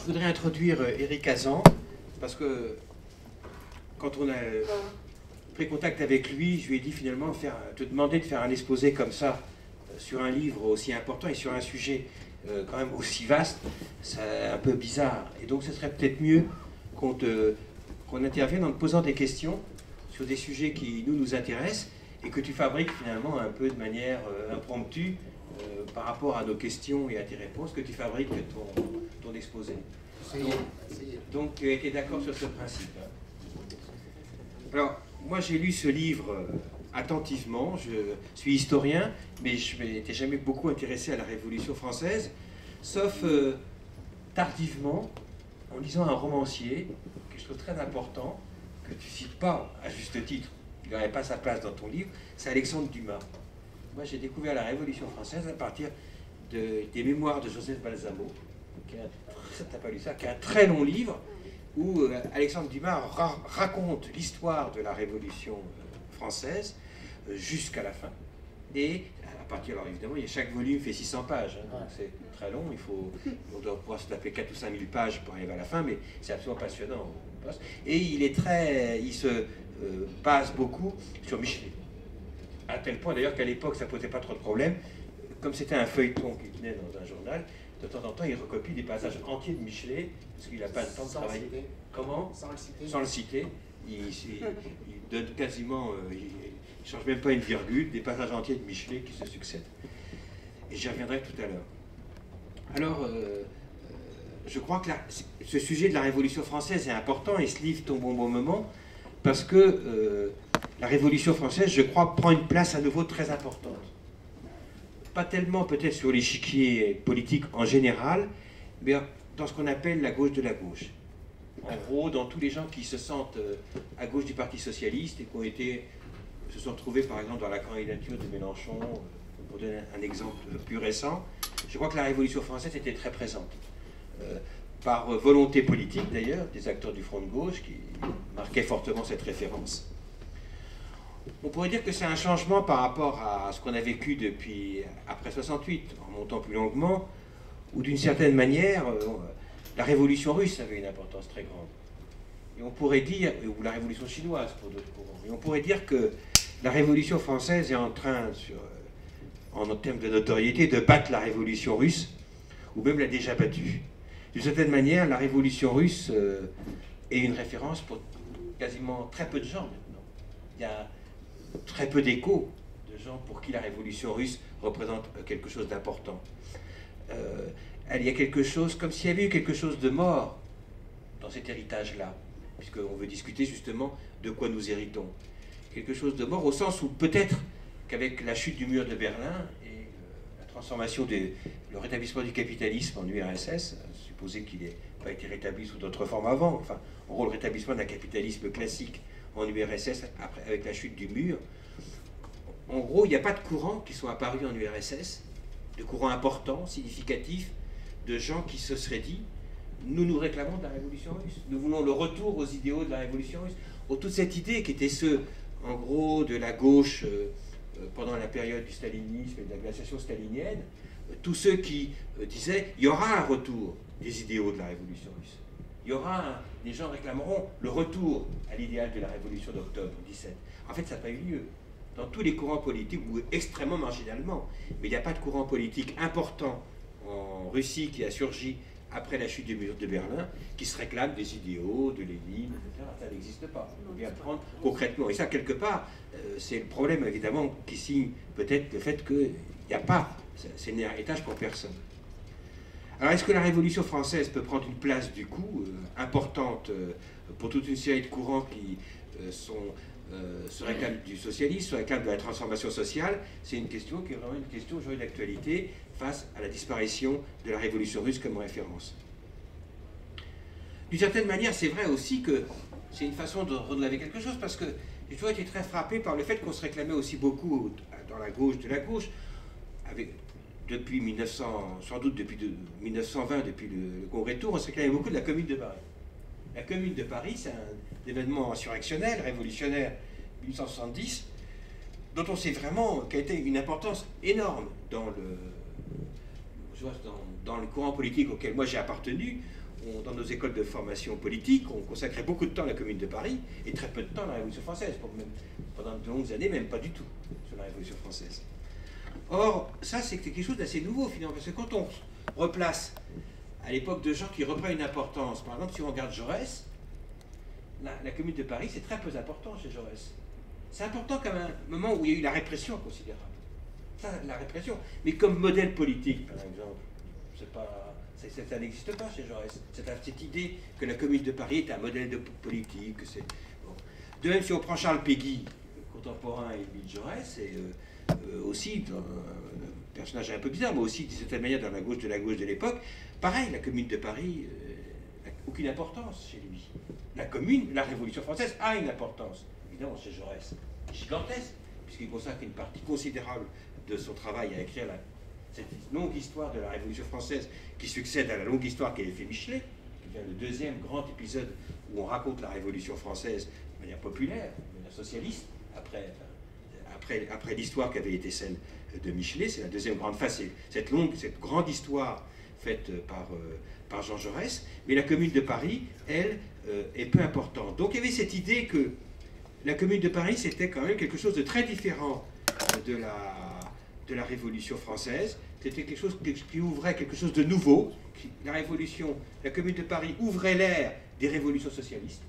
je voudrais introduire Éric Hazan, parce que quand on a pris contact avec lui, je lui ai dit finalement te demander de faire un exposé comme ça sur un livre aussi important et sur un sujet quand même aussi vaste, c'est un peu bizarre. Et donc ce serait peut-être mieux qu'on intervienne en te posant des questions sur des sujets qui nous intéressent et que tu fabriques finalement un peu de manière impromptue par rapport à nos questions et à tes réponses, que tu fabriques ton exposé. Donc tu as été d'accord sur ce principe. Alors, moi j'ai lu ce livre attentivement, je suis historien, mais je m'étais jamais beaucoup intéressé à la Révolution française, sauf tardivement, en lisant un romancier, que je trouve très important, que tu cites pas à juste titre, il n'aurait pas sa place dans ton livre, c'est Alexandre Dumas. Moi j'ai découvert la Révolution française à partir des mémoires de Joseph Balsamo, qui est un très long livre, où Alexandre Dumas raconte l'histoire de la Révolution française jusqu'à la fin. Et à partir, alors évidemment, chaque volume fait 600 pages, hein, donc c'est très long, on doit pouvoir se taper 4 ou 5 000 pages pour arriver à la fin, mais c'est absolument passionnant. Et il se base beaucoup sur Michelet. À tel point d'ailleurs qu'à l'époque, ça ne posait pas trop de problèmes. Comme c'était un feuilleton qui tenait dans un journal, de temps en temps, il recopie des passages entiers de Michelet, parce qu'il n'a pas le temps de travailler. Comment ? Sans le citer. Il donne quasiment, il ne change même pas une virgule, des passages entiers de Michelet qui se succèdent. Et j'y reviendrai tout à l'heure. Alors, je crois que ce sujet de la Révolution française est important, et ce livre tombe au bon moment, parce que la Révolution française, je crois, prend une place à nouveau très importante. Pas tellement peut-être sur l'échiquier politique en général, mais dans ce qu'on appelle la gauche de la gauche. En gros, dans tous les gens qui se sentent à gauche du Parti socialiste et qui se sont retrouvés par exemple dans la candidature de Mélenchon, pour donner un exemple plus récent, je crois que la Révolution française était très présente. Par volonté politique d'ailleurs, des acteurs du Front de gauche qui marquaient fortement cette référence. On pourrait dire que c'est un changement par rapport à ce qu'on a vécu depuis après 68, en montant plus longuement, où d'une certaine manière, la révolution russe avait une importance très grande. Et on pourrait dire, ou la révolution chinoise pour d'autres courants, et on pourrait dire que la révolution française est en train, en termes de notoriété, de battre la révolution russe, ou même l'a déjà battue. D'une certaine manière, la révolution russe est une référence pour quasiment très peu de gens maintenant. Il y a très peu d'échos de gens pour qui la révolution russe représente quelque chose d'important. Il y a quelque chose, comme s'il y avait eu quelque chose de mort dans cet héritage-là, puisqu'on veut discuter justement de quoi nous héritons. Quelque chose de mort au sens où peut-être qu'avec la chute du mur de Berlin et la transformation, le rétablissement du capitalisme en URSS, supposé qu'il n'ait pas été rétabli sous d'autres formes avant, enfin, en gros le rétablissement d'un capitalisme classique en URSS après, avec la chute du mur, en gros il n'y a pas de courants qui sont apparus en URSS, de courants importants, significatifs, de gens qui se seraient dit nous réclamons de la révolution russe, nous voulons le retour aux idéaux de la révolution russe. Toute cette idée qui était en gros de la gauche pendant la période du stalinisme et de la glaciation stalinienne, tous ceux qui disaient il y aura un retour des idéaux de la révolution russe. Il y aura les gens réclameront le retour à l'idéal de la révolution d'octobre 17. En fait, ça n'a pas eu lieu. Dans tous les courants politiques, ou extrêmement marginalement, mais il n'y a pas de courant politique important en Russie qui a surgi après la chute du mur de Berlin, qui se réclame des idéaux, de Lénine, etc. Ça n'existe pas. Il faut bien le prendre concrètement. Et ça, quelque part, c'est le problème, évidemment, qui signe peut-être le fait qu'il n'y a pas, c'est un héritage pour personne. Alors, est-ce que la Révolution française peut prendre une place, du coup, importante pour toute une série de courants qui se réclament du socialisme, se réclament de la transformation sociale? C'est une question qui est vraiment une question aujourd'hui d'actualité face à la disparition de la Révolution russe comme référence. D'une certaine manière, c'est vrai aussi que c'est une façon de renouveler quelque chose, parce que j'ai toujours été très frappé par le fait qu'on se réclamait aussi beaucoup dans la gauche de la gauche, depuis 1900, sans doute depuis 1920, depuis le Congrès de Tours, on se réclamait beaucoup de la Commune de Paris. La Commune de Paris, c'est un événement insurrectionnel, révolutionnaire, 1870, dont on sait vraiment qu'a été une importance énorme dans le courant politique auquel moi j'ai appartenu. dans nos écoles de formation politique, on consacrait beaucoup de temps à la Commune de Paris et très peu de temps à la Révolution française, pendant de longues années, même pas du tout, sur la Révolution française. Or, ça, c'est quelque chose d'assez nouveau, finalement, parce que quand on replace à l'époque de gens qui reprennent une importance, par exemple, si on regarde Jaurès, la Commune de Paris, c'est très peu important chez Jaurès. C'est important comme un moment où il y a eu la répression considérable. Ça, la répression. Mais comme modèle politique, par exemple, ça n'existe pas chez Jaurès. Cette idée que la Commune de Paris est un modèle de politique. Bon. De même, si on prend Charles Péguy, contemporain et ennemi de Jaurès, et aussi un personnage un peu bizarre, mais aussi d'une certaine manière dans la gauche de l'époque, pareil, la Commune de Paris n'a aucune importance chez lui. La Commune, la Révolution française a une importance, évidemment chez Jaurès, gigantesque, puisqu'il consacre une partie considérable de son travail à écrire cette longue histoire de la Révolution française qui succède à la longue histoire qu'avait fait Michelet, qui devient le deuxième grand épisode où on raconte la Révolution française de manière populaire, de manière socialiste, après l'histoire qui avait été celle de Michelet. C'est la deuxième grande phase, c'est cette grande histoire faite par Jean Jaurès, mais la Commune de Paris, elle, est peu importante. Donc il y avait cette idée que la Commune de Paris, c'était quand même quelque chose de très différent de la Révolution française. C'était quelque chose qui ouvrait quelque chose de nouveau. La Commune de Paris ouvrait l'ère des révolutions socialistes,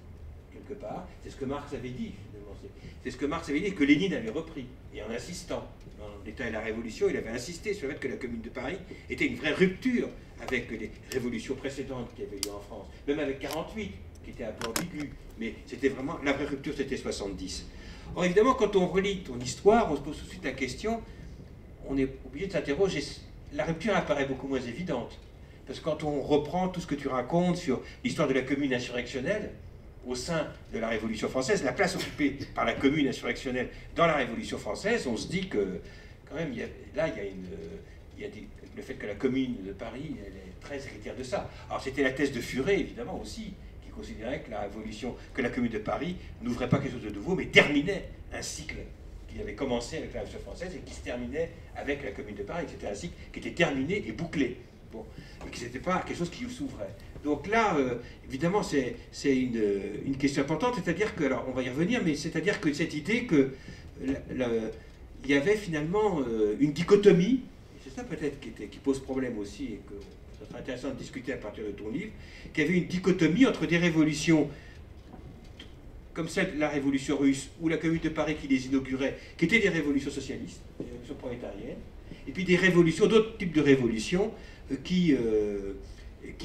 quelque part. C'est ce que Marx avait dit, finalement. C'est ce que Marx avait dit et que Lénine avait repris. Et en insistant, dans l'État et la Révolution, il avait insisté sur le fait que la Commune de Paris était une vraie rupture avec les révolutions précédentes qu'il y avait eu en France. Même avec 48, qui était un peu ambigu. Mais c'était vraiment, la vraie rupture, c'était 70. Or, évidemment, quand on relit ton histoire, on se pose tout de suite la question, on est obligé de s'interroger. La rupture apparaît beaucoup moins évidente. Parce que quand on reprend tout ce que tu racontes sur l'histoire de la commune insurrectionnelle, au sein de la Révolution française, la place occupée par la commune insurrectionnelle dans la Révolution française, on se dit que, quand même, le fait que la commune de Paris, elle est très héritière de ça. Alors, c'était la thèse de Furet, évidemment, aussi, qui considérait que la commune de Paris n'ouvrait pas quelque chose de nouveau, mais terminait un cycle qui avait commencé avec la Révolution française et qui se terminait avec la Commune de Paris. C'était un cycle qui était terminé et bouclé. Bon, et qui n'était pas quelque chose qui s'ouvrait. Donc là, évidemment, c'est une question importante, c'est-à-dire que, alors on va y revenir, mais c'est-à-dire que cette idée que il y avait finalement une dichotomie, et c'est ça peut-être qui pose problème aussi, et que ça serait intéressant de discuter à partir de ton livre, qu'il y avait une dichotomie entre des révolutions comme celle de la révolution russe, ou la Commune de Paris qui les inaugurait, qui étaient des révolutions socialistes, des révolutions prolétariennes, et puis des révolutions, d'autres types de révolutions, qui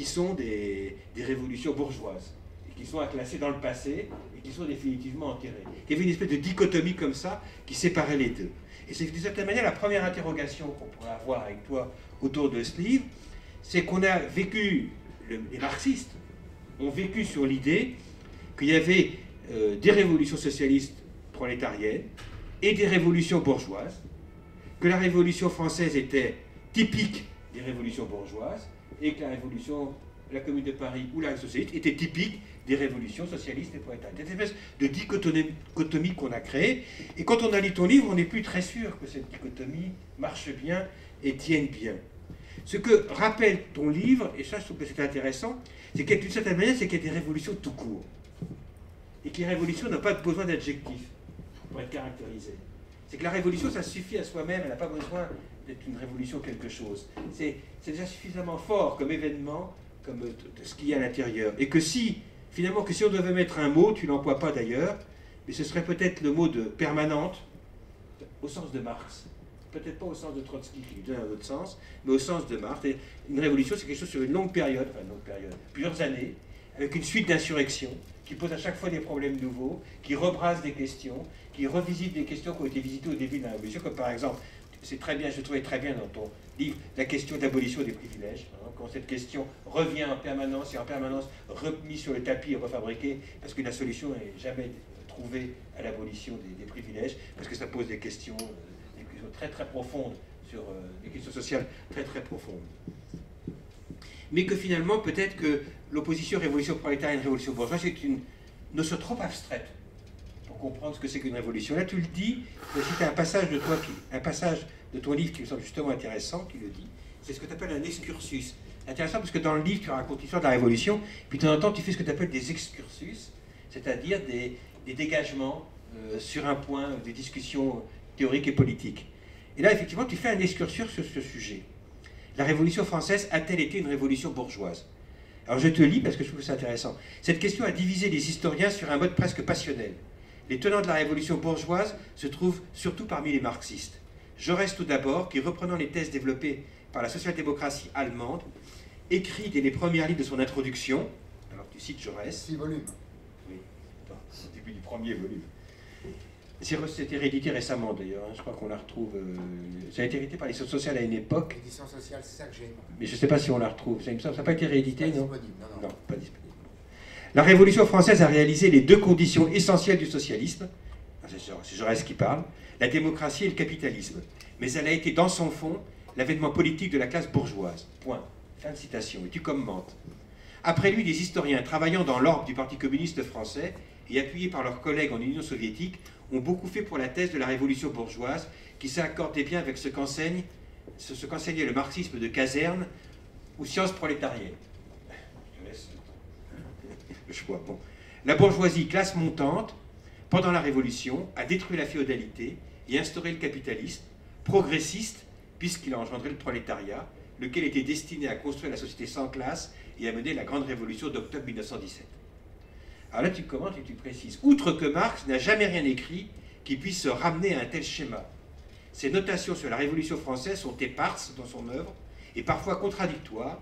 sont des révolutions bourgeoises, et qui sont classées dans le passé, et qui sont définitivement enterrées. Il y avait une espèce de dichotomie comme ça, qui séparait les deux. Et c'est d'une certaine manière la première interrogation qu'on pourrait avoir avec toi autour de ce livre, c'est qu'on a vécu, les marxistes ont vécu sur l'idée qu'il y avait des révolutions socialistes prolétariennes et des révolutions bourgeoises, que la Révolution française était typique des révolutions bourgeoises et que la Commune de Paris ou la Révolution socialiste était typique des révolutions socialistes et prolétariennes. C'est une espèce de dichotomie qu'on a créée, et quand on a lu ton livre, on n'est plus très sûr que cette dichotomie marche bien et tienne bien. Ce que rappelle ton livre, et ça je trouve que c'est intéressant, c'est qu'une certaine manière, c'est qu'il y a des révolutions tout court. Et que les révolutions n'ont pas besoin d'adjectifs pour être caractérisées. C'est que la révolution, ça suffit à soi-même, elle n'a pas besoin d'être une révolution quelque chose. C'est déjà suffisamment fort comme événement, comme ce qu'il y a à l'intérieur. Et que finalement, si on devait mettre un mot, tu l'emploies pas d'ailleurs, mais ce serait peut-être le mot de permanente, au sens de Marx. Peut-être pas au sens de Trotsky, qui lui donne un autre sens, mais au sens de Marx. Et une révolution, c'est quelque chose sur une longue période, plusieurs années, avec une suite d'insurrections, qui pose à chaque fois des problèmes nouveaux, qui rebrasse des questions, qui revisite des questions qui ont été visitées au début de la Révolution, comme par exemple, c'est très bien, je trouvais très bien dans ton livre, la question d'abolition des privilèges, quand cette question revient en permanence et en permanence remise sur le tapis et refabriquée, parce que la solution n'est jamais trouvée à l'abolition des privilèges, parce que ça pose des questions très très profondes, sur des questions sociales très très profondes. Mais que finalement, peut-être que l'opposition révolution prolétarienne et révolution bourgeoise est une notion trop abstraite pour comprendre ce que c'est qu'une révolution. Là, tu le dis, je vais citer un passage de ton livre qui me semble justement intéressant, qui le dit, c'est ce que tu appelles un excursus. Intéressant parce que dans le livre, tu racontes l'histoire de la Révolution, puis de temps en temps, tu fais ce que tu appelles des excursus, c'est-à-dire des dégagements sur un point, des discussions théoriques et politiques. Et là, effectivement, tu fais un excursus sur ce sujet. La Révolution française a-t-elle été une révolution bourgeoise? Alors je te lis parce que je trouve ça intéressant. Cette question a divisé les historiens sur un mode presque passionnel. Les tenants de la Révolution bourgeoise se trouvent surtout parmi les marxistes. Jaurès tout d'abord, qui reprenant les thèses développées par la social-démocratie allemande, écrit dès les premières lignes de son introduction, alors tu cites Jaurès. 6 volumes. Oui, au début du premier volume. C'était réédité récemment d'ailleurs, hein. Je crois qu'on la retrouve. Ça a été réédité par les sociales à une époque. L'édition sociale, c'est ça que j'ai. Mais je ne sais pas si on la retrouve. Ça n'a pas été réédité, pas non? Disponible, non, non, pas disponible. La Révolution française a réalisé les deux conditions essentielles du socialisme. C'est Jaurès qui parle, la démocratie et le capitalisme. Mais elle a été dans son fond l'avènement politique de la classe bourgeoise. Point. Fin de citation. Et tu commentes. Après lui, des historiens travaillant dans l'ordre du Parti communiste français et appuyés par leurs collègues en Union soviétique ont beaucoup fait pour la thèse de la révolution bourgeoise qui s'accordait bien avec ce qu'enseignait le marxisme de caserne ou sciences prolétariennes. Je te laisse le choix. Bon. La bourgeoisie, classe montante, pendant la Révolution, a détruit la féodalité et instauré le capitalisme, progressiste, puisqu'il a engendré le prolétariat, lequel était destiné à construire la société sans classe et à mener la grande révolution d'octobre 1917. Alors là, tu commentes et tu précises. Outre que Marx n'a jamais rien écrit qui puisse se ramener à un tel schéma. Ses notations sur la Révolution française sont éparses dans son œuvre et parfois contradictoires.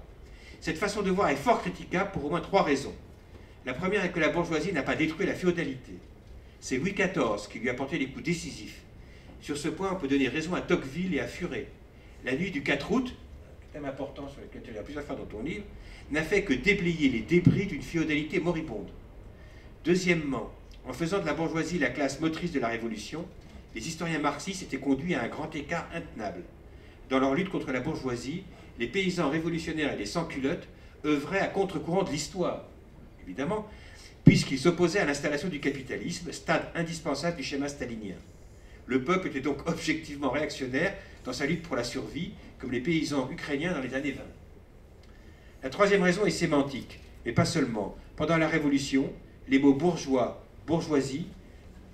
Cette façon de voir est fort critiquable pour au moins 3 raisons. La première est que la bourgeoisie n'a pas détruit la féodalité. C'est Louis XIV qui lui a porté les coups décisifs. Sur ce point, on peut donner raison à Tocqueville et à Furet. La nuit du 4 août, thème important sur lequel tu as plusieurs fois dans ton livre, n'a fait que déblayer les débris d'une féodalité moribonde. Deuxièmement, en faisant de la bourgeoisie la classe motrice de la Révolution, les historiens marxistes étaient conduits à un grand écart intenable. Dans leur lutte contre la bourgeoisie, les paysans révolutionnaires et les sans-culottes œuvraient à contre-courant de l'histoire, évidemment, puisqu'ils s'opposaient à l'installation du capitalisme, stade indispensable du schéma stalinien. Le peuple était donc objectivement réactionnaire dans sa lutte pour la survie, comme les paysans ukrainiens dans les années 20. La troisième raison est sémantique, mais pas seulement. Pendant la Révolution, les mots bourgeois, bourgeoisie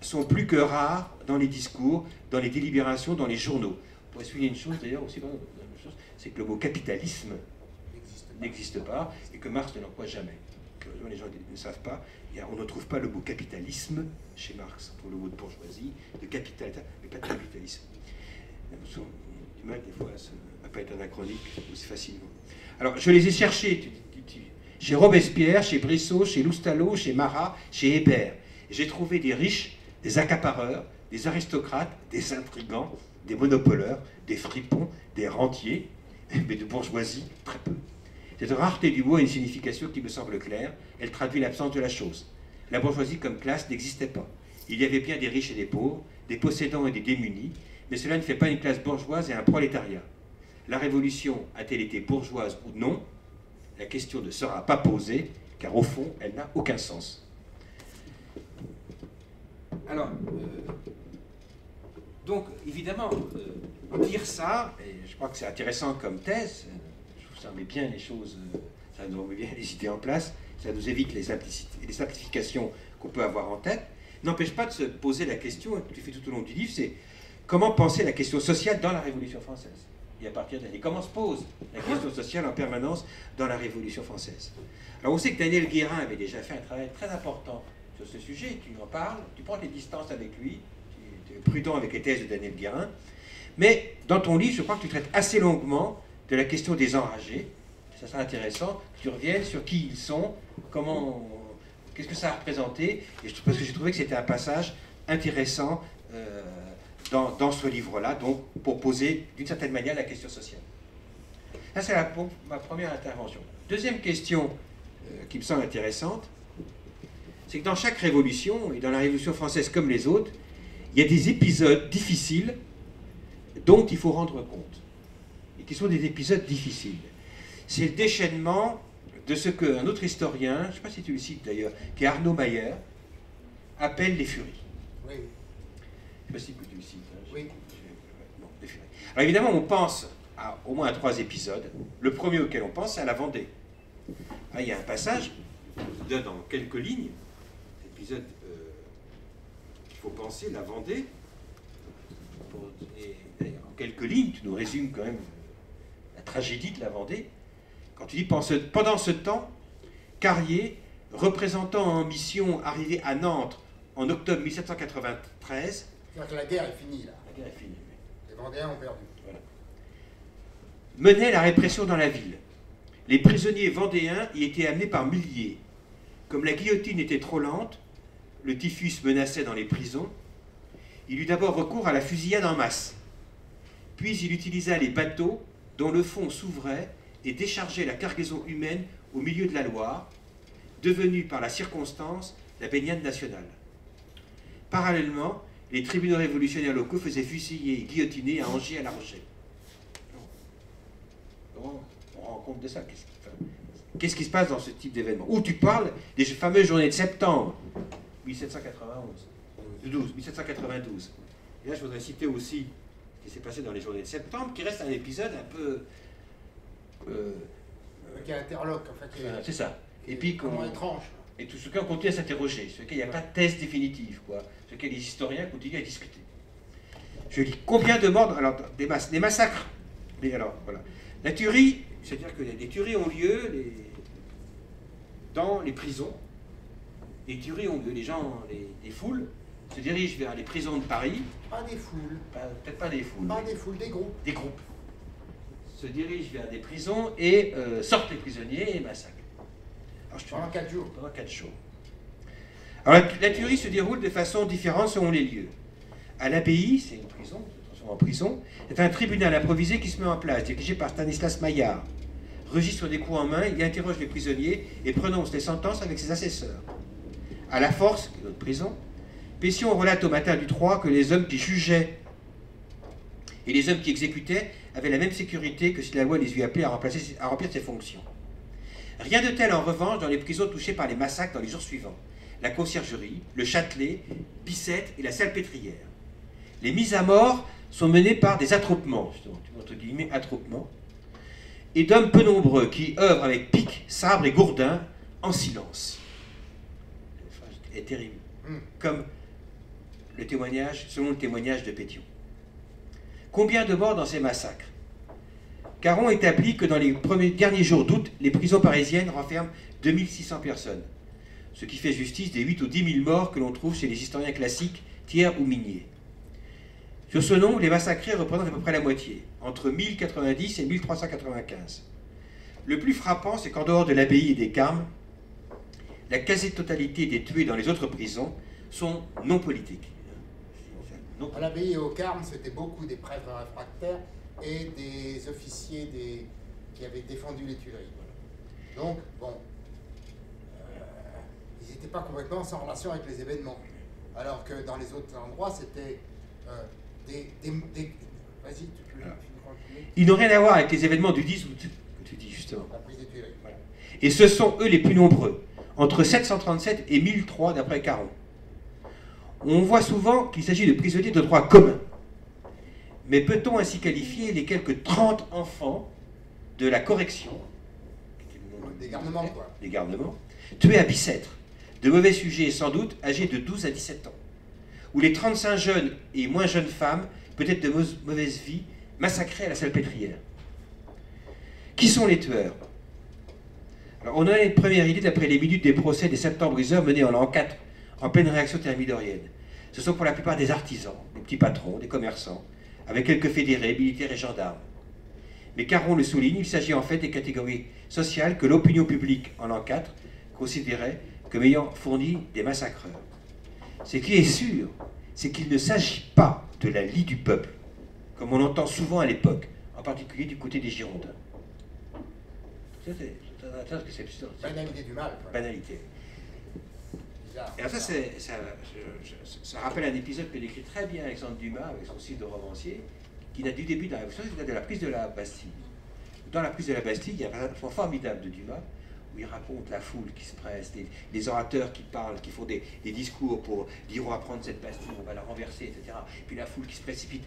sont plus que rares dans les discours, dans les délibérations, dans les journaux. On pourrait souligner une chose d'ailleurs aussi, c'est que le mot capitalisme n'existe pas et que Marx ne l'emploie jamais. Les gens ne savent pas, on ne trouve pas le mot capitalisme chez Marx. On trouve le mot de bourgeoisie, de capital, mais pas de capitalisme. Nous avons du mal des fois à ne pas être anachronique aussi facilement. Alors, je les ai cherchés chez Robespierre, chez Brissot, chez Loustalot, chez Marat, chez Hébert. J'ai trouvé des riches, des accapareurs, des aristocrates, des intrigants, des monopoleurs, des fripons, des rentiers, mais de bourgeoisie, très peu. Cette rareté du mot a une signification qui me semble claire. Elle traduit l'absence de la chose. La bourgeoisie comme classe n'existait pas. Il y avait bien des riches et des pauvres, des possédants et des démunis, mais cela ne fait pas une classe bourgeoise et un prolétariat. La Révolution a-t-elle été bourgeoise ou non? La question ne sera pas posée, car au fond, elle n'a aucun sens. Alors, donc, évidemment, dire ça, et je crois que c'est intéressant comme thèse, ça met bien les choses, ça nous met bien les idées en place, ça nous évite les simplifications qu'on peut avoir en tête, n'empêche pas de se poser la question, que tu fais tout au long du livre, c'est comment penser la question sociale dans la Révolution française. Et à partir d'elle, comment se pose la question sociale en permanence dans la Révolution française. Alors on sait que Daniel Guérin avait déjà fait un travail très important sur ce sujet, tu en parles, tu prends tes distances avec lui, tu es prudent avec les thèses de Daniel Guérin, mais dans ton livre, je crois que tu traites assez longuement de la question des enragés. Ça sera intéressant que tu reviennes sur qui ils sont, qu'est-ce que ça a représenté, parce que j'ai trouvé que c'était un passage intéressant dans ce livre-là, donc pour poser d'une certaine manière la question sociale. Ça, c'est ma première intervention. Deuxième question qui me semble intéressante, c'est que dans chaque révolution, et dans la Révolution française comme les autres, il y a des épisodes difficiles dont il faut rendre compte, et qui sont des épisodes difficiles. C'est le déchaînement de ce qu'un autre historien, je ne sais pas si tu le cites d'ailleurs, qui est Arnaud Mayer, appelle les furies. Oui. Je ne sais pas si tu le cites. Hein, oui. Bon, les furies. Alors évidemment, on pense au moins à 3 épisodes. Le premier auquel on pense, c'est à la Vendée. Ah, il y a un passage, je vous donne en quelques lignes, l'épisode qu'il faut penser, la Vendée. En quelques lignes, tu nous résumes quand même la tragédie de la Vendée. Quand tu dis, pendant ce temps, Carrier, représentant en mission arrivé à Nantes en octobre 1793... C'est-à-dire que la guerre est finie, là. La guerre est finie, oui. Les Vendéens ont perdu. Voilà. Menait la répression dans la ville. Les prisonniers vendéens y étaient amenés par milliers. Comme la guillotine était trop lente, le typhus menaçait dans les prisons, il eut d'abord recours à la fusillade en masse. Puis il utilisa les bateaux dont le fond s'ouvrait et déchargeait la cargaison humaine au milieu de la Loire, devenue par la circonstance la baignade nationale. Parallèlement, les tribunaux révolutionnaires locaux faisaient fusiller et guillotiner à Angers et à La Rochelle. On rend compte de ça. Qu'est-ce qui se passe dans ce type d'événement? Ou tu parles des fameuses journées de septembre 1792. Et là, je voudrais citer aussi ce qui s'est passé dans les journées de septembre, qui reste un épisode un peu... qui interloque, en fait. C'est ça. Et puis étrange. Et tout ce qu'on continue à s'interroger, sur lequel il n'y a pas de thèse définitive, quoi, sur lequel les historiens continuent à discuter. Je lis combien de morts, alors des massacres. Alors voilà, la tuerie, c'est-à-dire que des tueries ont lieu dans les prisons. Les tueries ont lieu, les foules se dirigent vers les prisons de Paris. Pas des foules. Peut-être pas des foules. Pas des foules, des groupes. Des groupes se dirigent vers des prisons et sortent les prisonniers et massacrent. Pendant 4 jours. Pendant 4 jours. Alors la tuerie se déroule de façon différente selon les lieux. À l'abbaye, c'est une prison, en prison, c'est un tribunal improvisé qui se met en place, dirigé par Stanislas Maillard. Registre des coups en main, il interroge les prisonniers et prononce les sentences avec ses assesseurs. À la Force, qui est notre prison, Pession relate au matin du 3 que les hommes qui jugeaient et les hommes qui exécutaient avaient la même sécurité que si la loi les eût appelés à remplir ses fonctions. Rien de tel en revanche dans les prisons touchées par les massacres dans les jours suivants. La Conciergerie, le Châtelet, Bicêtre et la Salpêtrière. Les mises à mort sont menées par des attroupements, justement, entre guillemets attroupements, et d'hommes peu nombreux qui œuvrent avec pics, sabres et gourdins en silence. Cette phrase est terrible. Comme selon le témoignage de Pétion. Combien de morts dans ces massacres? Caron établit que dans les derniers jours d'août, les prisons parisiennes renferment 2600 personnes, ce qui fait justice des 8 ou 10 000 morts que l'on trouve chez les historiens classiques, Thiers ou Minier. Sur ce nombre, les massacrés représentent à peu près la moitié, entre 1090 et 1395. Le plus frappant, c'est qu'en dehors de l'abbaye et des Carmes, la quasi-totalité des tués dans les autres prisons sont non politiques. À l'abbaye et aux Carmes, c'était beaucoup des prêtres réfractaires et des officiers qui avaient défendu les Tuileries. Voilà. Donc, bon, ils n'étaient pas complètement sans relation avec les événements. Alors que dans les autres endroits, c'était vas-y, tu peux continuer. Ils n'ont rien à voir avec les événements du 10 août, que tu dis justement. La prise des Tuileries. Voilà. Et ce sont eux les plus nombreux, entre 737 et 1003 d'après Caron. On voit souvent qu'il s'agit de prisonniers de droit commun. Mais peut-on ainsi qualifier les quelques 30 enfants de la correction, des garnements, quoi. Des garnements, tués à Bicêtre, de mauvais sujets sans doute, âgés de 12 à 17 ans, ou les 35 jeunes et moins jeunes femmes, peut-être de mauvaise vie, massacrées à la Salpêtrière. Qui sont les tueurs? Alors, on a une première idée d'après les minutes des procès des septembriseurs menés en l'an 4, en pleine réaction thermidorienne. Ce sont pour la plupart des artisans, des petits patrons, des commerçants, avec quelques fédérés, militaires et gendarmes. Mais Caron le souligne, il s'agit en fait des catégories sociales que l'opinion publique en l'an 4 considérait comme ayant fourni des massacreurs. Ce qui est sûr, c'est qu'il ne s'agit pas de la lie du peuple, comme on l'entend souvent à l'époque, en particulier du côté des Girondins. C'est banalité du mal. Quoi. Banalité. Et alors ça rappelle un épisode que décrit très bien Alexandre Dumas avec son cycle de romancier, qui date du début de la Révolution, c'est de la prise de la Bastille. Dans la prise de la Bastille, il y a un passage formidable de Dumas, où il raconte la foule qui se presse, les orateurs qui parlent, qui font des discours pour dire on va prendre cette Bastille, on va la renverser, etc. Et puis la foule qui se précipite.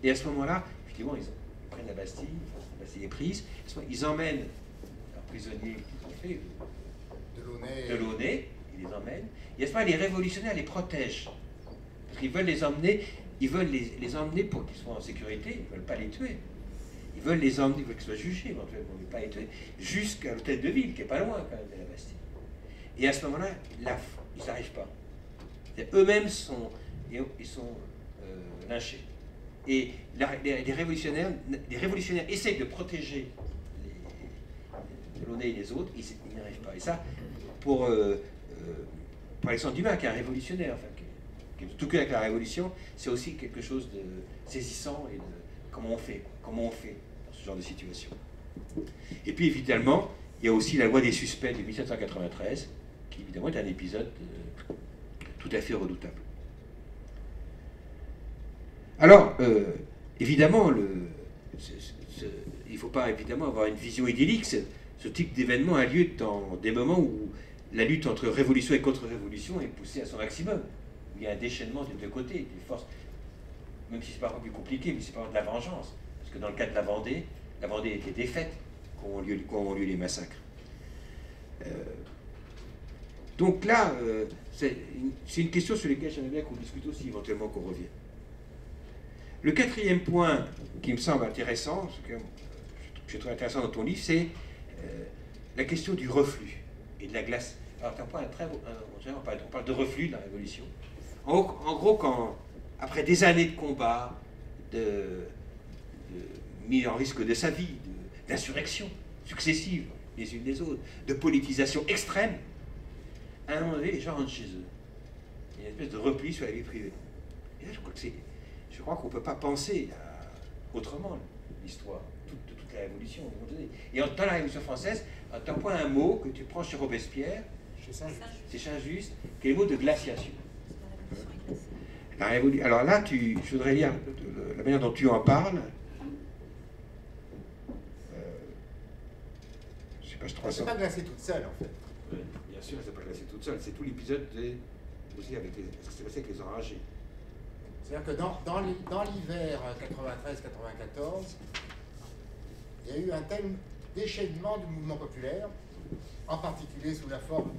Et à ce moment-là, effectivement, prennent la Bastille, enfin, la Bastille est prise, ils emmènent leurs prisonniers qu'ils ont fait, de Launay, ils les emmènent, et à ce moment les révolutionnaires les protègent, parce qu'ils veulent les emmener, ils veulent les emmener pour qu'ils soient en sécurité, ils ne veulent pas les tuer. Ils veulent les emmener, ils veulent qu'ils soient jugés éventuellement, mais pas les tuer, jusqu'à l'hôtel de ville, qui est pas loin quand même de la Bastille. Et à ce moment-là, ils n'arrivent pas. Eux-mêmes ils sont lynchés. Et les révolutionnaires essayent de protéger Launay et les autres, ils n'y arrivent pas. Et ça, pour Alexandre Dumas, qui est un révolutionnaire, enfin, qui est tout cœur avec la Révolution, c'est aussi quelque chose de saisissant et de comment on fait dans ce genre de situation. Et puis évidemment, il y a aussi la loi des suspects de 1793, qui évidemment est un épisode tout à fait redoutable. Alors, évidemment, il ne faut pas évidemment avoir une vision idyllique. Ce type d'événement a lieu dans des moments où la lutte entre révolution et contre-révolution est poussée à son maximum. Où il y a un déchaînement des deux côtés, des forces, même si c'est parfois plus compliqué, mais c'est pas de la vengeance. Parce que dans le cas de la Vendée était défaite quand ont lieu les massacres. Donc là, c'est une question sur laquelle j'aimerais bien qu'on discute aussi, éventuellement qu'on revienne. Le quatrième point qui me semble intéressant, ce que je trouve intéressant dans ton livre, c'est la question du reflux et de la glace. Alors, c'est un point très beau. On parle de reflux de la Révolution. En gros, après des années de combat, de mise en risque de sa vie, d'insurrections successives les unes des autres, de politisation extrême, à un moment donné, les gens rentrent chez eux. Il y a une espèce de repli sur la vie privée. Et là, je crois qu'on ne peut pas penser autrement l'histoire de toute la Révolution à un moment donné. Et dans la Révolution française, tu emploies un mot que tu prends chez Robespierre, c'est Saint-Just, qui est le mot de glaciation. Alors là, je voudrais lire la manière dont tu en parles. Je sais pas, je crois ça. C'est pas glacée toute seule, en fait. Oui, bien sûr, elle s'est pas glacée toute seule. C'est tout l'épisode aussi avec ce qui s'est passé avec les enragés. C'est-à-dire que dans l'hiver 93-94, il y a eu un tel déchaînement du mouvement populaire, en particulier sous la forme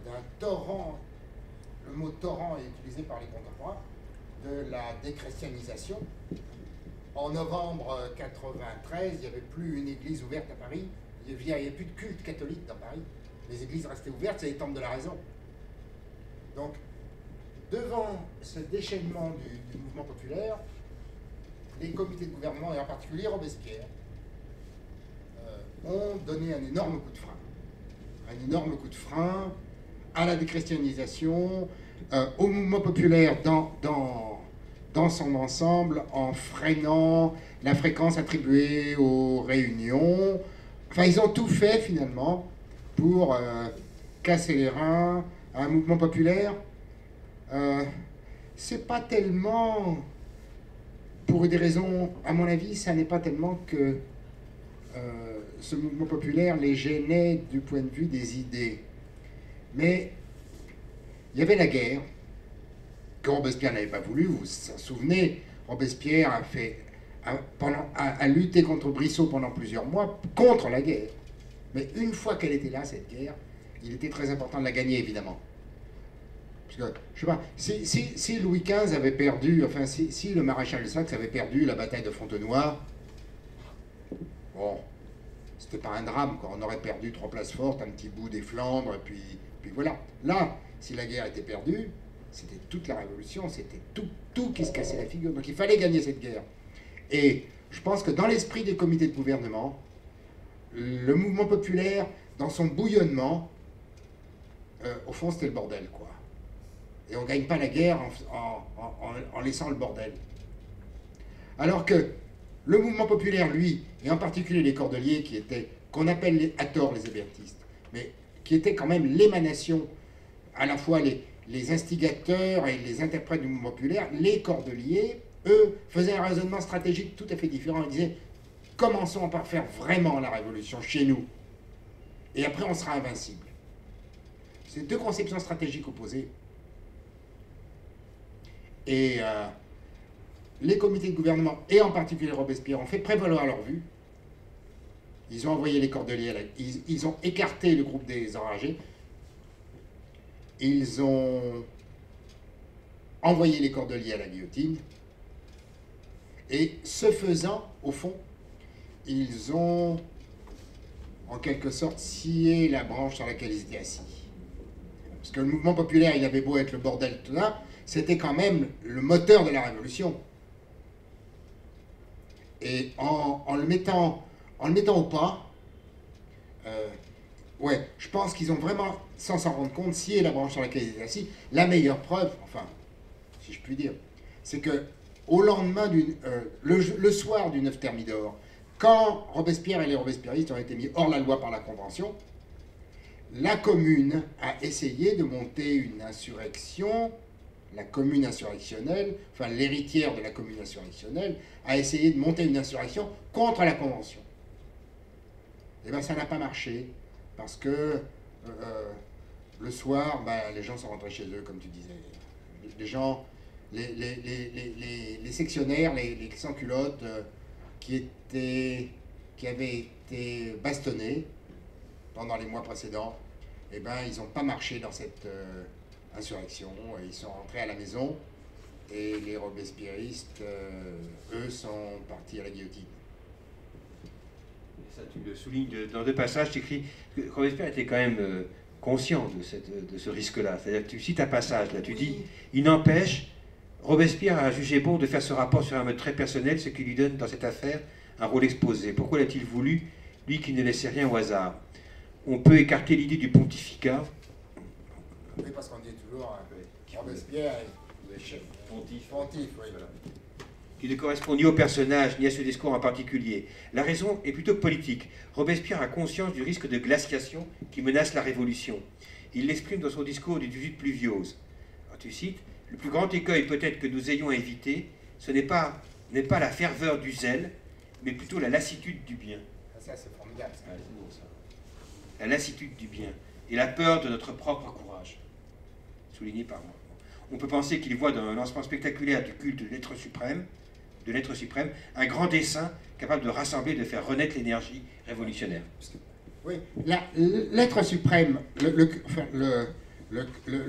d'un torrent, le mot torrent est utilisé par les contemporains, de la déchristianisation. En novembre 93, il n'y avait plus une église ouverte à Paris, il n'y avait plus de culte catholique dans Paris. Les églises restaient ouvertes, c'est les temples de la raison. Donc, devant ce déchaînement du mouvement populaire, les comités de gouvernement, et en particulier Robespierre, ont donné un énorme coup de frein. Un énorme coup de frein à la déchristianisation, au mouvement populaire dans son ensemble, en freinant la fréquence attribuée aux réunions. Enfin, ils ont tout fait, finalement, pour casser les reins à un mouvement populaire. C'est pas tellement, pour des raisons, à mon avis, ça n'est pas tellement que ce mouvement populaire les gênait du point de vue des idées. Mais il y avait la guerre, que Robespierre n'avait pas voulu, vous vous souvenez, Robespierre a lutté contre Brissot pendant plusieurs mois, contre la guerre. Mais une fois qu'elle était là, cette guerre, il était très important de la gagner, évidemment. Parce que, je sais pas, si Louis XV avait perdu, enfin, si le maréchal de Saxe avait perdu la bataille de Fontenoy, bon, c'était pas un drame, quoi. On aurait perdu 3 places fortes, un petit bout des Flandres, et puis voilà. Là, si la guerre était perdue, c'était toute la révolution, c'était tout qui se cassait la figure. Donc il fallait gagner cette guerre. Et je pense que dans l'esprit des comités de gouvernement, le mouvement populaire, dans son bouillonnement, au fond, c'était le bordel, quoi. Et on ne gagne pas la guerre en laissant le bordel. Alors que le mouvement populaire, lui, et en particulier les Cordeliers, qu'on appelle à tort les hébertistes, mais qui étaient quand même l'émanation, à la fois les instigateurs et les interprètes du mouvement populaire, les Cordeliers, eux, faisaient un raisonnement stratégique tout à fait différent. Ils disaient, commençons par faire vraiment la révolution chez nous, et après on sera invincible. C'est deux conceptions stratégiques opposées. Et les comités de gouvernement, et en particulier Robespierre, ont fait prévaloir leur vue. Ils ont envoyé les cordeliers, ils ont écarté le groupe des enragés, ils ont envoyé les cordeliers à la guillotine, et ce faisant, au fond, ils ont en quelque sorte scié la branche sur laquelle ils étaient assis. Parce que le mouvement populaire, il avait beau être le bordel tout là, c'était quand même le moteur de la révolution. Et en le mettant au pas, ouais, je pense qu'ils ont vraiment, sans s'en rendre compte, scié la branche sur laquelle ils étaient assis. La meilleure preuve, enfin, si je puis dire, c'est que au lendemain, le soir du 9 Thermidor, quand Robespierre et les robespierristes ont été mis hors la loi par la Convention, la Commune a essayé de monter une insurrection, la Commune insurrectionnelle, enfin l'héritière de la Commune insurrectionnelle, a essayé de monter une insurrection contre la Convention. Eh bien, ça n'a pas marché, parce que le soir, les gens sont rentrés chez eux, comme tu disais. Les gens, les sectionnaires, les sans-culottes, qui avaient été bastonnés pendant les mois précédents, eh ben, ils n'ont pas marché dans cette insurrection. Ils sont rentrés à la maison et les robespierristes, eux, sont partis à la guillotine. Et ça, tu le soulignes dans deux passages, tu écris que Robespierre était quand même conscient de ce risque-là. C'est-à-dire que tu cites un passage, là, tu dis « Il n'empêche, Robespierre a jugé bon de faire ce rapport sur un mode très personnel, ce qui lui donne dans cette affaire un rôle exposé. Pourquoi l'a-t-il voulu, lui qui ne laissait rien au hasard ? On peut écarter l'idée du pontificat. » Oui, parce qu'on dit toujours Robespierre est chef. Pontife, oui, voilà. Qui ne correspond ni au personnage, ni à ce discours en particulier. La raison est plutôt politique. Robespierre a conscience du risque de glaciation qui menace la Révolution. Il l'exprime dans son discours du 18 Pluviose. Alors, tu cites, « Le plus grand écueil peut-être que nous ayons à éviter, ce n'est pas la ferveur du zèle, mais plutôt la lassitude du bien. » Ça, c'est formidable. Ça. Ouais, c'est bon, ça. La lassitude du bien et la peur de notre propre courage. Souligné par moi. On peut penser qu'il voit dans un lancement spectaculaire du culte de l'être suprême, un grand dessein capable de rassembler, de faire renaître l'énergie révolutionnaire. Oui, l'être suprême, le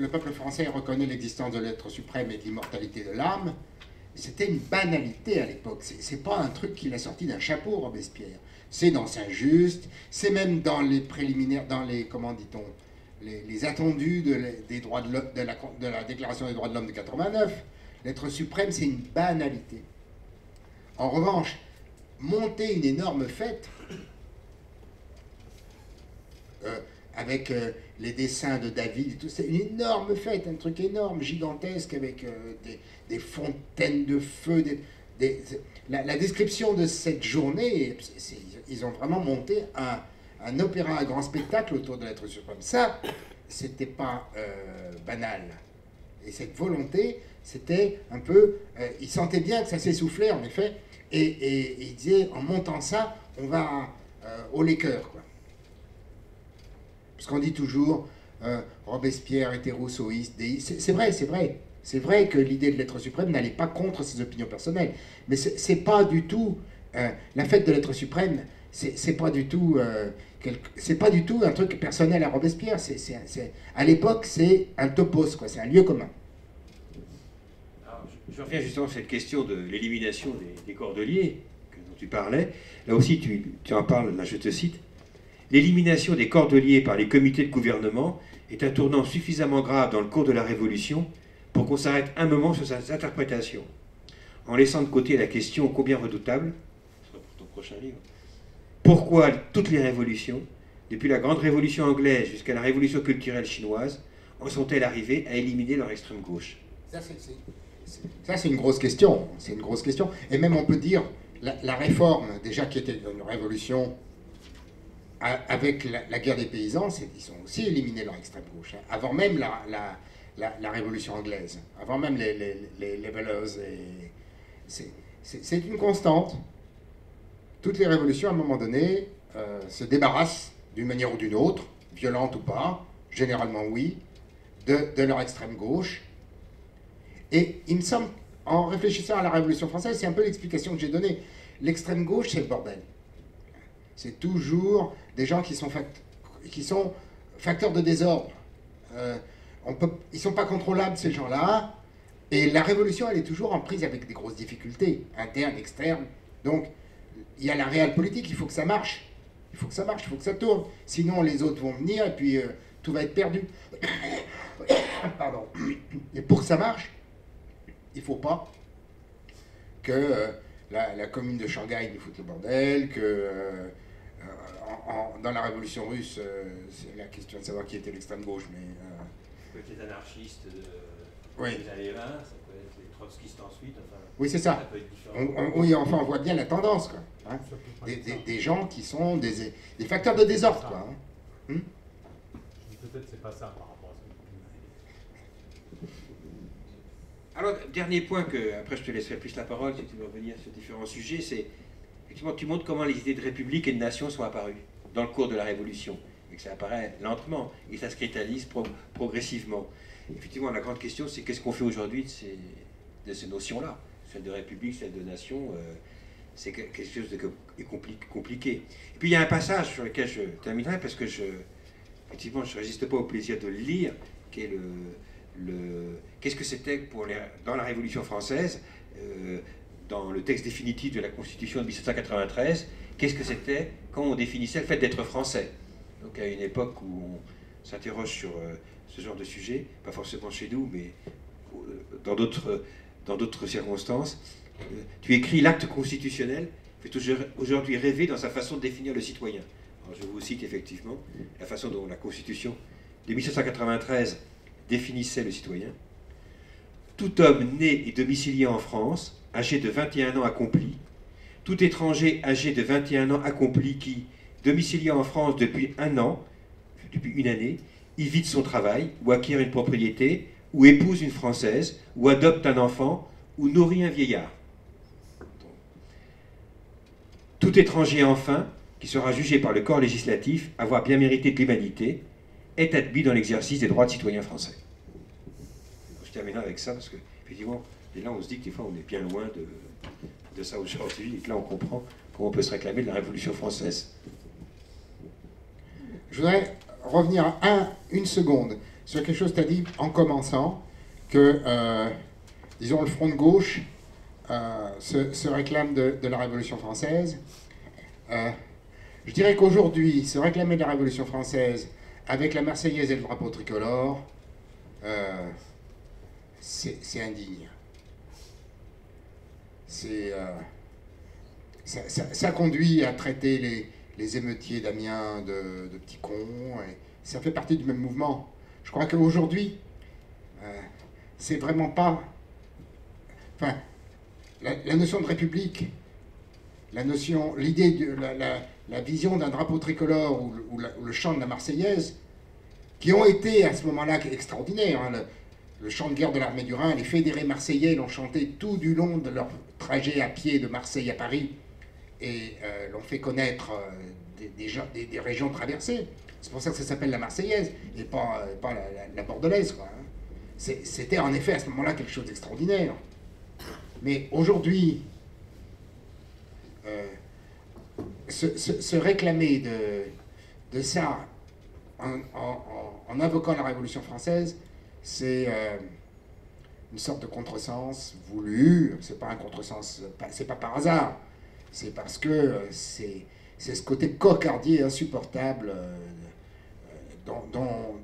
peuple français reconnaît l'existence de l'être suprême et de l'immortalité de l'âme. C'était une banalité à l'époque. C'est pas un truc qu'il a sorti d'un chapeau, Robespierre. C'est dans Saint-Just, c'est même dans les préliminaires, dans les, comment dit-on, les attendus des droits de la Déclaration des droits de l'homme de 89. L'être suprême, c'est une banalité. En revanche, monter une énorme fête avec les dessins de David, tout, c'est une énorme fête, un truc énorme, gigantesque, avec des fontaines de feu. La description de cette journée, ils ont vraiment monté un opéra, un grand spectacle autour de l'être suprême. Ça, c'était pas banal. Et cette volonté, c'était un peu... ils sentaient bien que ça s'essoufflait, en effet, et ils disaient, en montant ça, on va au Laker, quoi. Parce qu'on dit toujours, Robespierre était rousseauiste, c'est vrai, c'est vrai. C'est vrai que l'idée de l'être suprême n'allait pas contre ses opinions personnelles. Mais c'est pas du tout... la fête de l'être suprême, c'est pas du tout... c'est pas du tout un truc personnel à Robespierre. À l'époque, c'est un topos, quoi. C'est un lieu commun. Alors, je reviens justement à cette question de l'élimination des cordeliers dont tu parlais. Là aussi, tu en parles, là je te cite. L'élimination des cordeliers par les comités de gouvernement est un tournant suffisamment grave dans le cours de la Révolution pour qu'on s'arrête un moment sur sa interprétation, en laissant de côté la question combien redoutable, ce sera pour ton prochain livre, pourquoi toutes les révolutions, depuis la grande révolution anglaise jusqu'à la révolution culturelle chinoise, en sont-elles arrivées à éliminer leur extrême gauche? Ça, c'est une grosse question. C'est une grosse question. Et même, on peut dire, la réforme, déjà, qui était une révolution avec la guerre des paysans, ils ont aussi éliminé leur extrême gauche, hein, avant même la révolution anglaise, avant même les Levelers. C'est une constante. Toutes les révolutions, à un moment donné, se débarrassent d'une manière ou d'une autre, violente ou pas, généralement oui, de leur extrême gauche. Et il me semble en réfléchissant à la Révolution française, c'est un peu l'explication que j'ai donnée. L'extrême gauche, c'est le bordel. C'est toujours des gens qui sont facteurs de désordre. Ils ne sont pas contrôlables, ces gens-là. Et la révolution, elle est toujours en prise avec des grosses difficultés, internes, externes. Donc, il y a la réelle politique, il faut que ça marche. Il faut que ça marche, il faut que ça tourne. Sinon, les autres vont venir et puis tout va être perdu. Pardon. Et pour que ça marche, il ne faut pas que la commune de Shanghai nous foute le bordel, que dans la révolution russe, c'est la question de savoir qui était l'extrême gauche, mais... Ça peut être les anarchistes oui. des années 20, ça peut être les trotskistes ensuite, enfin... Oui, c'est ça. Ça peut être différent. Oui, enfin, on voit bien la tendance, quoi. Hein, des gens qui sont des facteurs de désordre, quoi. Hein. Peut-être c'est pas ça par rapport à ce que tu dis. Alors, dernier point, après je te laisserai plus la parole si tu veux revenir sur différents sujets, c'est effectivement tu montres comment les idées de république et de nation sont apparues dans le cours de la Révolution, et que ça apparaît lentement, et ça se cristallise progressivement. Effectivement, la grande question, c'est qu'est-ce qu'on fait aujourd'hui de ces notions-là, celle de république, celle de nation, c'est quelque chose de compliqué. Et puis il y a un passage sur lequel je terminerai, parce que effectivement, je ne résiste pas au plaisir de le lire, qui est qu'est-ce que c'était dans la Révolution française, dans le texte définitif de la Constitution de 1793, qu'est-ce que c'était quand on définissait le fait d'être français. Donc à une époque où on s'interroge sur ce genre de sujet, pas forcément chez nous, mais dans d'autres circonstances, tu écris l'acte constitutionnel fait aujourd'hui rêver dans sa façon de définir le citoyen. Alors je vous cite effectivement la façon dont la Constitution de 1793 définissait le citoyen. Tout homme né et domicilié en France, âgé de 21 ans accompli, tout étranger âgé de 21 ans accompli qui, domicilié en France depuis un an, depuis une année, y vide son travail, ou acquiert une propriété, ou épouse une Française, ou adopte un enfant, ou nourrit un vieillard. Tout étranger, enfin, qui sera jugé par le corps législatif avoir bien mérité de l'humanité, est admis dans l'exercice des droits de citoyen français. Je terminerai avec ça, parce que, effectivement, et là on se dit que des fois on est bien loin de ça aujourd'hui, et que là on comprend comment on peut se réclamer de la Révolution française. Je voudrais revenir une seconde sur quelque chose que tu as dit en commençant, que, disons, le front de gauche se réclame de la Révolution française. Je dirais qu'aujourd'hui, se réclamer de la Révolution française avec la Marseillaise et le drapeau tricolore, c'est indigne. Ça conduit à traiter les émeutiers d'Amiens de petits cons, et ça fait partie du même mouvement. Je crois qu'aujourd'hui, c'est vraiment pas... Enfin, la notion de république, l'idée de la vision d'un drapeau tricolore ou le chant de la Marseillaise, qui ont été à ce moment-là extraordinaires. Hein, le chant de guerre de l'armée du Rhin, les fédérés marseillais l'ont chanté tout du long de leur trajet à pied de Marseille à Paris, et l'ont fait connaître des régions traversées. C'est pour ça que ça s'appelle la Marseillaise, et pas la Bordelaise, quoi. Hein. C'était en effet à ce moment-là quelque chose d'extraordinaire. Mais aujourd'hui, se réclamer de ça en invoquant la Révolution française, c'est une sorte de contresens voulu. C'est pas un contresens, c'est pas par hasard. C'est parce que c'est ce côté cocardier insupportable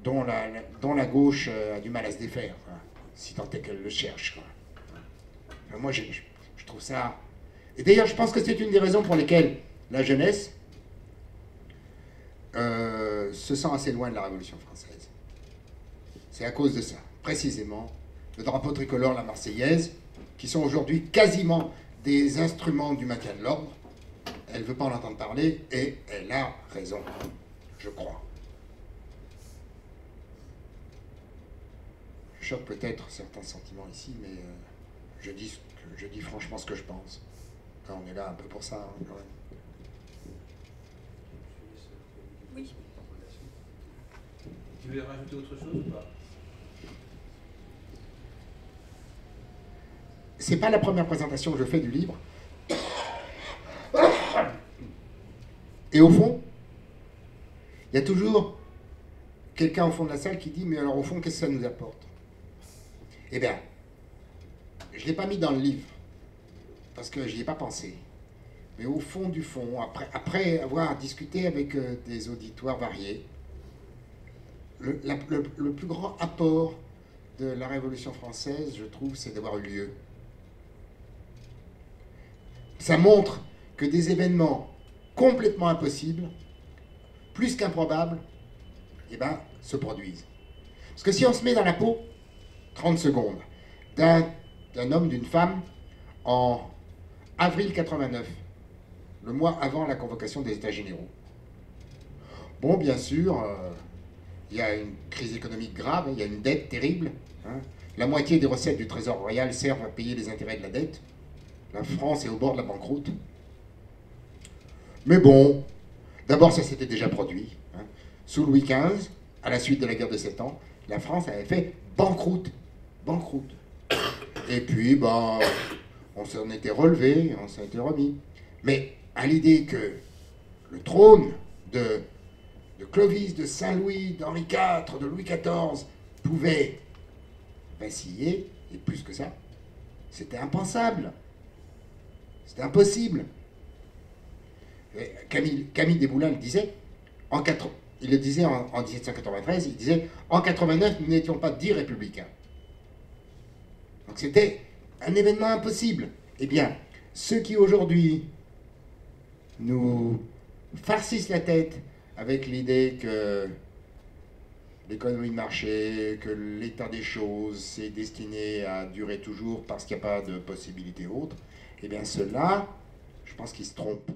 dont la gauche a du mal à se défaire, quoi, si tant est qu'elle le cherche, quoi. Enfin, moi, je trouve ça... Et d'ailleurs, je pense que c'est une des raisons pour lesquelles la jeunesse se sent assez loin de la Révolution française. C'est à cause de ça, précisément, le drapeau tricolore, la Marseillaise, qui sont aujourd'hui quasiment des instruments du maintien de l'ordre. Elle ne veut pas en entendre parler, et elle a raison, je crois. Je choque peut-être certains sentiments ici, mais je dis franchement ce que je pense. Enfin, on est là un peu pour ça, hein, quand même. Oui. Tu veux rajouter autre chose ou pas? c'est pas la première présentation que je fais du livre. Et au fond, il y a toujours quelqu'un au fond de la salle qui dit « Mais alors au fond, qu'est-ce que ça nous apporte ?» Eh bien, je ne l'ai pas mis dans le livre, parce que je n'y ai pas pensé. Mais au fond du fond, après avoir discuté avec des auditoires variés, le plus grand apport de la Révolution française, je trouve, c'est d'avoir eu lieu. Ça montre que des événements complètement impossibles, plus qu'improbables, eh ben, se produisent. Parce que si on se met dans la peau, 30 secondes, d'un homme, d'une femme, en avril 89, le mois avant la convocation des États généraux. Bon, bien sûr, il y a une crise économique grave, il y a une dette terrible. Hein. La moitié des recettes du Trésor royal servent à payer les intérêts de la dette. La France est au bord de la banqueroute. Mais bon, d'abord ça s'était déjà produit. Hein. Sous Louis XV, à la suite de la guerre de 7 ans, la France avait fait banqueroute. Banqueroute. Et puis, ben, on s'en était relevé, on s'en était remis. Mais à l'idée que le trône de Clovis, de Saint-Louis, d'Henri IV, de Louis XIV pouvait vaciller, et plus que ça, c'était impensable. C'était impossible. Camille Desmoulins le disait, il le disait en 1793, il disait « En 89, nous n'étions pas 10 républicains ». Donc c'était un événement impossible. Eh bien, ceux qui aujourd'hui nous farcissent la tête avec l'idée que l'économie de marché, que l'état des choses, c'est destiné à durer toujours parce qu'il n'y a pas de possibilité autre, eh bien ceux-là, je pense qu'ils se trompent.